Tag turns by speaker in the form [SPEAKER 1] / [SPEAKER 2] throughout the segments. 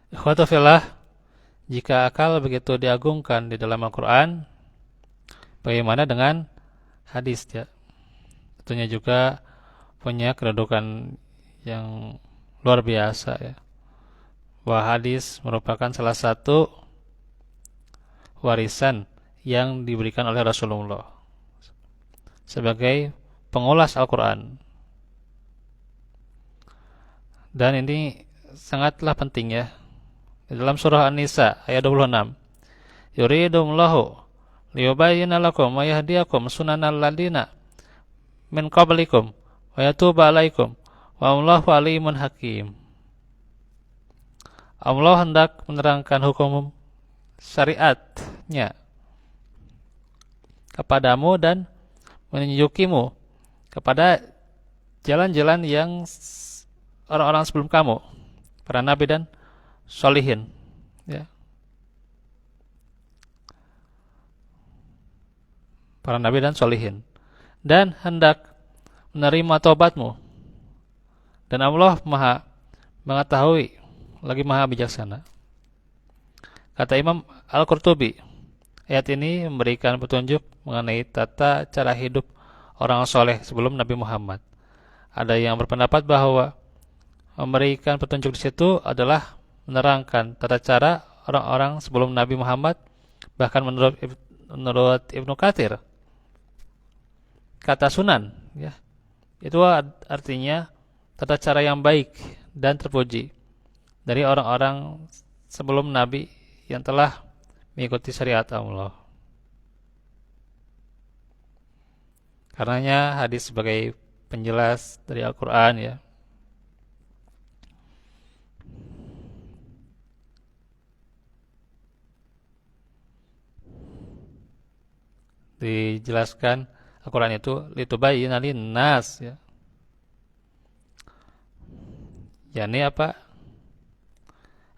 [SPEAKER 1] Ikhwatu fillah, jika akal begitu diagungkan di dalam Al-Quran, bagaimana dengan hadis ya? Tentunya juga punya kedudukan yang luar biasa ya. Bahwa hadis merupakan salah satu warisan yang diberikan oleh Rasulullah sebagai pengulas Al-Quran. Dan ini sangatlah penting ya. Di dalam surah An-Nisa ayat 26. Yuridullahu liyubayyina lakum wa yahdiyakum sunanal ladina min qablikum wa yatuba alaikum wa Allahu alimun hakim. Allah hendak menerangkan hukum syariatnya kepadamu dan menunjukimu kepada jalan-jalan yang orang-orang sebelum kamu, para nabi dan solihin ya. Para nabi dan solihin, dan hendak menerima taubatmu, dan Allah maha mengetahui lagi maha bijaksana. Kata Imam Al-Qurtubi, ayat ini memberikan petunjuk mengenai tata cara hidup orang soleh sebelum Nabi Muhammad. Ada yang berpendapat bahwa memberikan petunjuk di situ adalah menerangkan tata cara orang-orang sebelum Nabi Muhammad. Bahkan menurut Ibnu Katsir, kata sunan ya, itu artinya tata cara yang baik dan terpuji dari orang-orang sebelum Nabi yang telah mengikuti syariat Allah. Karenanya hadis sebagai penjelas dari Al-Quran ya. Dijelaskan Al-Quran itu litubayyina linnas ya. Yani apa?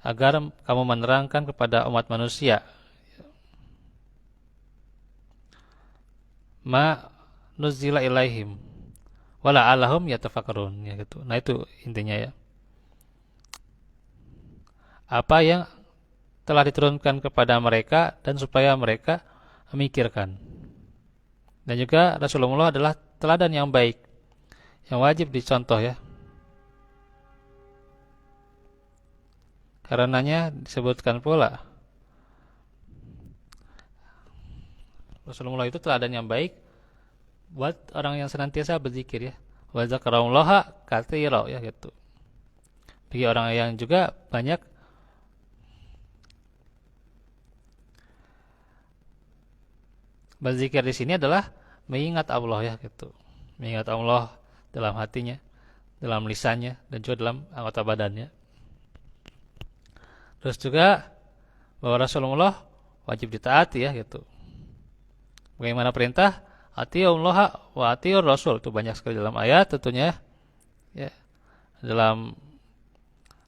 [SPEAKER 1] Agar kamu menerangkan kepada umat manusia ma nuzila ilaihim wala alahum yatafakkarun ya gitu. Nah itu intinya ya. Apa yang telah diturunkan kepada mereka dan supaya mereka memikirkan. Dan juga Rasulullah adalah teladan yang baik yang wajib dicontoh ya. Karenanya disebutkan pula Rasulullah itu teladan yang baik buat orang yang senantiasa berzikir ya. Wa zakarallaha katsira ya gitu. Bagi orang yang juga banyak berzikir di sini adalah mengingat Allah ya gitu. Mengingat Allah dalam hatinya, dalam lisannya, dan juga dalam anggota badannya. Terus juga bahwa Rasulullah wajib ditaati ya gitu. Bagaimana perintah? Atiullah wa atiur Rasul, itu banyak sekali dalam ayat tentunya ya. Dalam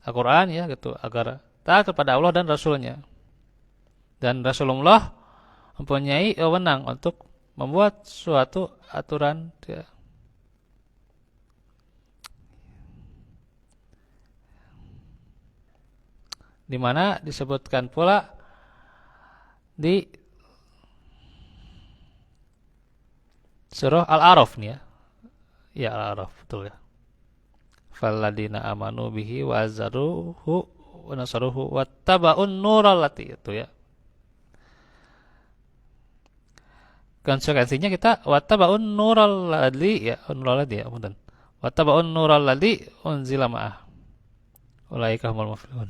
[SPEAKER 1] Al-Qur'an ya gitu, agar taat kepada Allah dan Rasulnya. Dan Rasulullah mempunyai wewenang untuk membuat suatu aturan ya, di mana disebutkan pula di surah Al-A'raf nih ya. Ya Al-A'raf betul ya. Falladina amanu bihi wa azzaruhu wa nasaruhu wattaba'un nural lati itu ya. Konsekuensinya kita wattaba'un nural ladzi ya, nural ladzi ya, punten. Wattaba'un nural ladzi unzila ma'ah. Ulaika humul muflihun.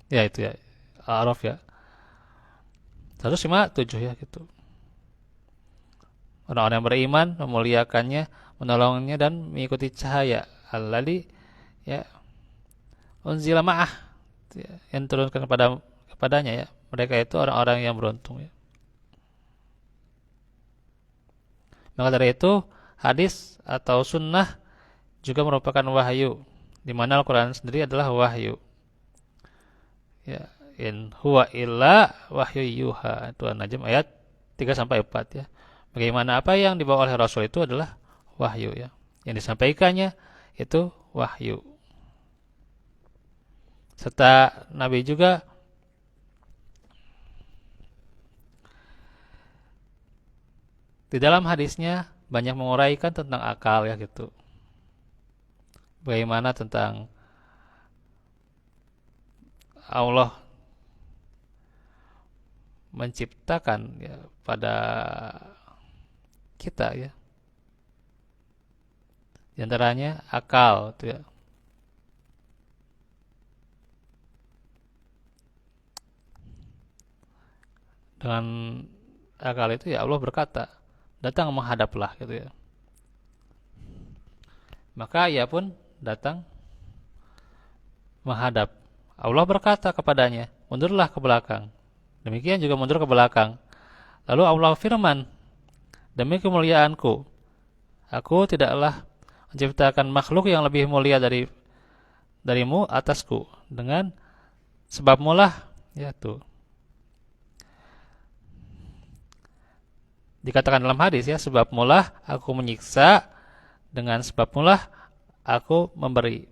[SPEAKER 1] Ya itu ya. Al-A'raf ya. 157 ya gitu. Orang-orang yang beriman memuliakannya, menolongnya dan mengikuti cahaya alladzi ya unzila ma'ah ya, yang turunkan kepadanya ya. Mereka itu orang-orang yang beruntung ya. Maka dari itu hadis atau sunnah juga merupakan wahyu, di mana Al-Quran sendiri adalah wahyu. Ya, in huwa illa wahyu yuha. Itu An-Najm ayat 3 sampai 4 ya. Bagaimana apa yang dibawa oleh Rasul itu adalah wahyu ya. Yang disampaikannya itu wahyu. Serta Nabi juga di dalam hadisnya banyak menguraikan tentang akal ya gitu. Bagaimana tentang Allah menciptakan ya pada kita ya. Di antaranya akal itu ya. Dengan akal itu ya Allah berkata, datang menghadaplah gitu ya. Maka ia pun datang menghadap. Allah berkata kepadanya, mundurlah ke belakang. Demikian juga mundur ke belakang. Lalu Allah firman, demi kemuliaanku, aku tidaklah menciptakan makhluk yang lebih mulia darimu atasku. Dengan sebabmu lah, ya tuh. Dikatakan dalam hadis ya, sebabmu lah aku menyiksa, dengan sebabmu lah aku memberi.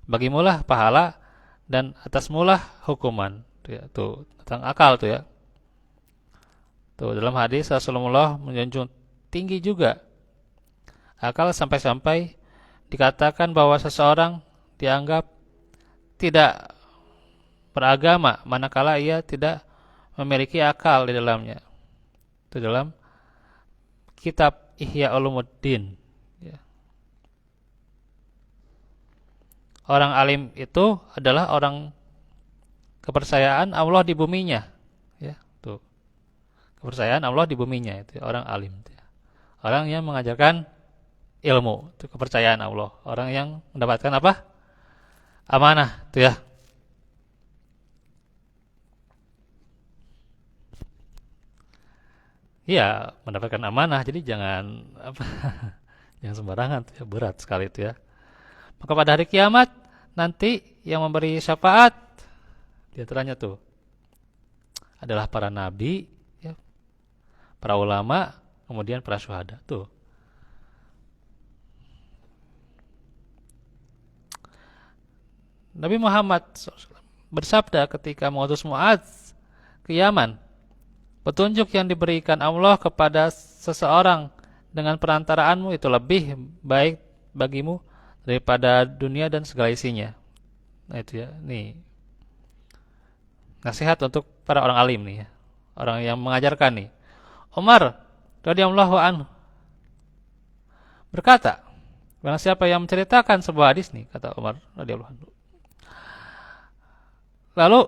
[SPEAKER 1] Bagimulah pahala dan atasmulah hukuman. Ya, tuh tentang akal tuh ya. Tuh dalam hadis Rasulullah menjunjung tinggi juga akal sampai-sampai dikatakan bahwa seseorang dianggap tidak beragama manakala ia tidak memiliki akal di dalamnya. Itu dalam kitab Ihya Ulumuddin. Ya. Orang alim itu adalah orang kepercayaan Allah di buminya. Ya, tuh. Kepercayaan Allah di buminya itu orang alim. Ya. Orang yang mengajarkan ilmu, itu kepercayaan Allah. Orang yang mendapatkan apa? Amanah, itu ya. Iya, mendapatkan amanah. Jadi jangan apa? Jangan sembarangan, ya, berat sekali itu ya. Maka pada hari kiamat nanti yang memberi syafaat di antaranya tuh adalah para nabi, ya, para ulama, kemudian para syuhada tuh. Nabi Muhammad bersabda ketika mengutus Muadz ke Yaman, petunjuk yang diberikan Allah kepada seseorang dengan perantaraanmu itu lebih baik bagimu daripada dunia dan segala isinya. Nah itu ya, nih nasihat untuk para orang alim nih ya, orang yang mengajarkan nih. Umar radhiyallahu anhu berkata, barang siapa yang menceritakan sebuah hadis nih, kata Umar radhiyallahu anhu, lalu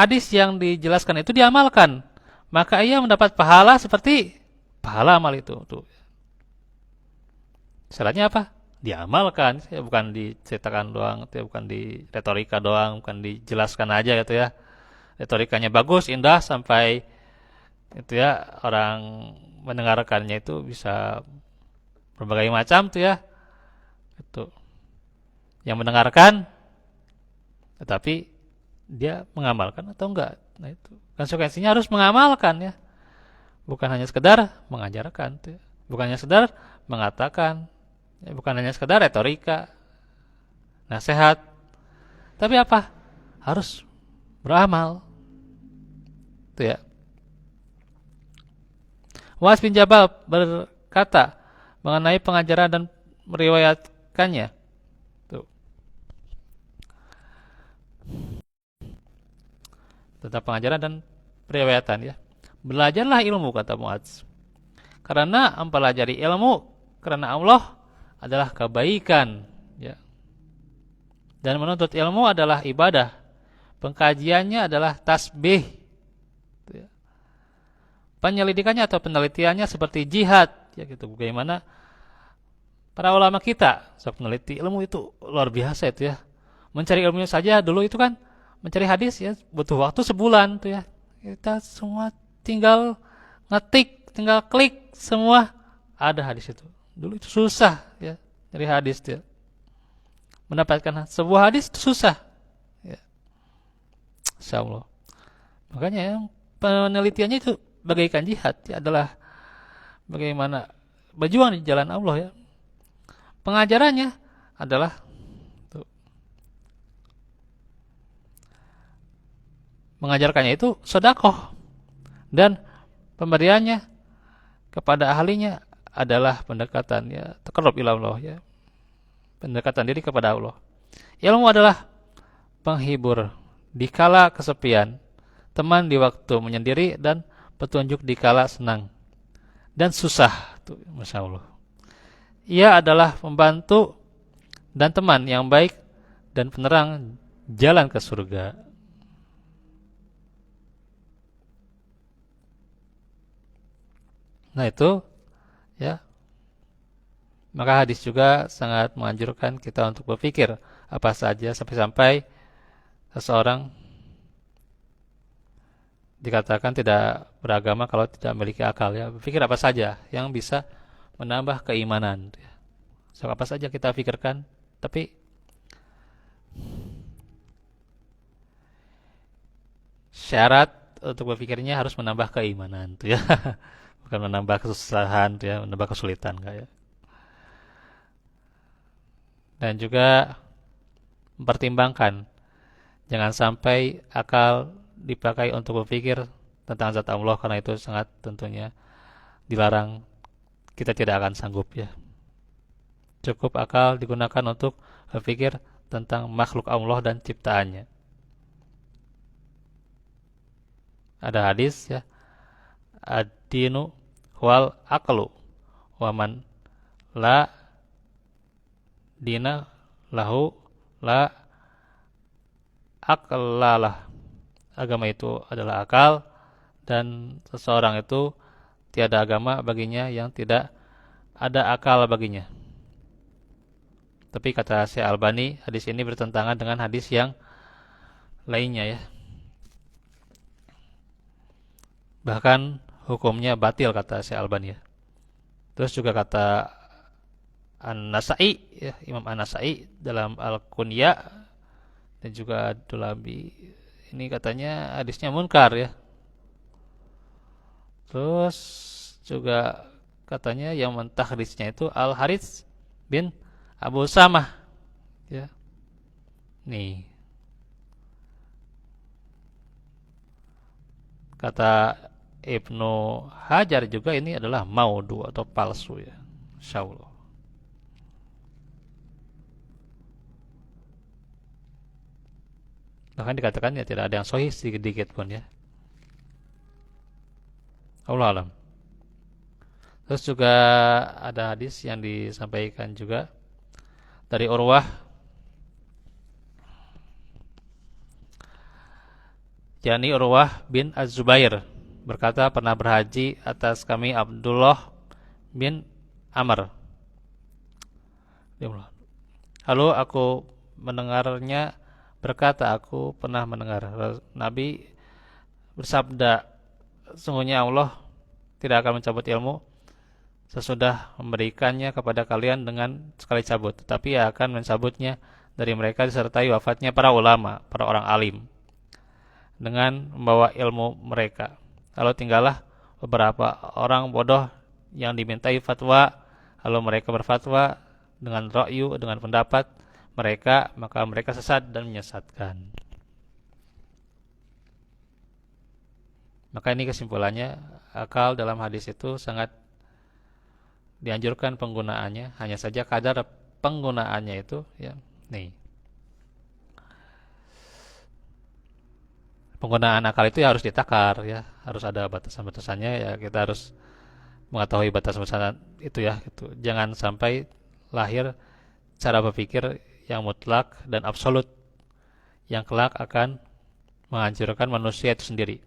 [SPEAKER 1] hadis yang dijelaskan itu diamalkan, maka ia mendapat pahala seperti pahala amal itu. Tuh. Syaratnya apa? Diamalkan, ya, bukan diceritakan doang, ya, bukan di retorika doang, bukan dijelaskan aja gitu ya. Retorikanya bagus, indah sampai itu ya orang mendengarkannya itu bisa berbagai macam tuh ya. Itu. Yang mendengarkan tetapi dia mengamalkan atau enggak. Nah itu konsekuensinya harus mengamalkan ya. Bukan hanya sekedar mengajarkan tuh ya. Bukan hanya sekedar mengatakan, ya, bukan hanya sekedar retorika, nasihat. Tapi apa? Harus beramal. Itu ya. Muaz bin Jabal berkata mengenai pengajaran dan meriwayatkannya. Tuh. Tentang pengajaran dan periwayatan ya. Belajarlah ilmu, kata Muaz. Karena mempelajari ilmu karena Allah adalah kebaikan ya. Dan menuntut ilmu adalah ibadah. Pengkajiannya adalah tasbih. Ya. Penyelidikannya atau penelitiannya seperti jihad ya gitu. Bagaimana para ulama kita saat meneliti ilmu itu luar biasa itu ya. Mencari ilmunya saja dulu itu kan mencari hadis ya butuh waktu sebulan tuh ya. Kita semua tinggal ngetik, tinggal klik semua ada hadis itu. Dulu itu susah ya dari hadis dia. Mendapatkan sebuah hadis itu susah. Ya. Insyaallah. Makanya yang penelitiannya itu bagaikan jihad ya, adalah bagaimana berjuang di jalan Allah ya. pengajarannya adalah mengajarkannya itu sedekah, dan pemberiannya kepada ahlinya adalah pendekatan ya taqarrub ila Allah ya, pendekatan diri kepada Allah. Ilmu adalah penghibur di kala kesepian, teman di waktu menyendiri, dan petunjuk di kala senang dan susah. Tuh, Masya Allah. Ia adalah pembantu dan teman yang baik dan penerang jalan ke surga. Nah itu ya, maka hadis juga sangat menganjurkan kita untuk berpikir apa saja, sampai-sampai seseorang dikatakan tidak beragama kalau tidak memiliki akal ya. Berpikir apa saja yang bisa menambah keimanan. So, apa saja kita pikirkan, tapi syarat untuk berpikirnya harus menambah keimanan tuh ya. Bukan menambah kesusahan tuh ya, menambah kesulitan enggak ya. Dan juga mempertimbangkan jangan sampai akal dipakai untuk berpikir tentang zat Allah, karena itu sangat tentunya dilarang, kita tidak akan sanggup ya. Cukup akal digunakan untuk berpikir tentang makhluk Allah dan ciptaannya. Ada hadis ya, ad-dinu wal aqlu wa man la dina lahu la aqlalah. Agama itu adalah akal, dan seseorang itu tiada agama baginya yang tidak ada akal baginya. Tapi kata Syekh Albani, hadis ini bertentangan dengan hadis yang lainnya ya. Bahkan hukumnya batil kata Syekh Albani ya. Terus juga kata An-Nasa'i ya, Imam An-Nasa'i dalam Al-Kunya, dan juga Dulabi, ini katanya hadisnya munkar ya. Terus juga katanya yang mentah hadisnya itu Al-Harits bin Abu Samah ya. Nih kata Ibnu Hajar juga ini adalah maudhu atau palsu ya. Insyaallah. Bahkan dikatakan ya tidak ada yang sahih sedikit pun ya. Allah alam. Terus juga ada hadis yang disampaikan juga dari Urwah, yakni Urwah bin Az-Zubair berkata, pernah berhaji atas kami Abdullah bin Amr. Lalu aku mendengarnya berkata, aku pernah mendengar Nabi bersabda, sesungguhnya Allah tidak akan mencabut ilmu sesudah memberikannya kepada kalian dengan sekali cabut, tetapi ia akan mencabutnya dari mereka disertai wafatnya para ulama, para orang alim, dengan membawa ilmu mereka. Lalu tinggallah beberapa orang bodoh yang dimintai fatwa, lalu mereka berfatwa dengan ra'yu, dengan pendapat mereka, maka mereka sesat dan menyesatkan. Maka ini kesimpulannya, akal dalam hadis itu sangat dianjurkan penggunaannya, hanya saja kadar penggunaannya itu ya. Nih. Penggunaan akal itu ya harus ditakar ya, harus ada batasan-batasannya ya, kita harus mengetahui batasan-batasan itu ya gitu. Jangan sampai lahir cara berpikir yang mutlak dan absolut yang kelak akan menghancurkan manusia itu sendiri.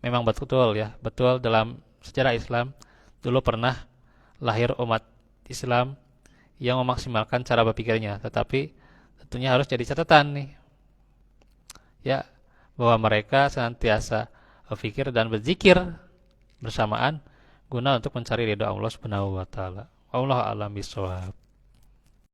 [SPEAKER 1] Memang betul ya, betul dalam sejarah Islam dulu pernah lahir umat Islam yang memaksimalkan cara berpikirnya, tetapi tentunya harus jadi catatan nih ya, bahwa mereka senantiasa berpikir dan berzikir bersamaan guna untuk mencari ridha Allah Subhanahu wa taala. Wallahu a'lam bishawab.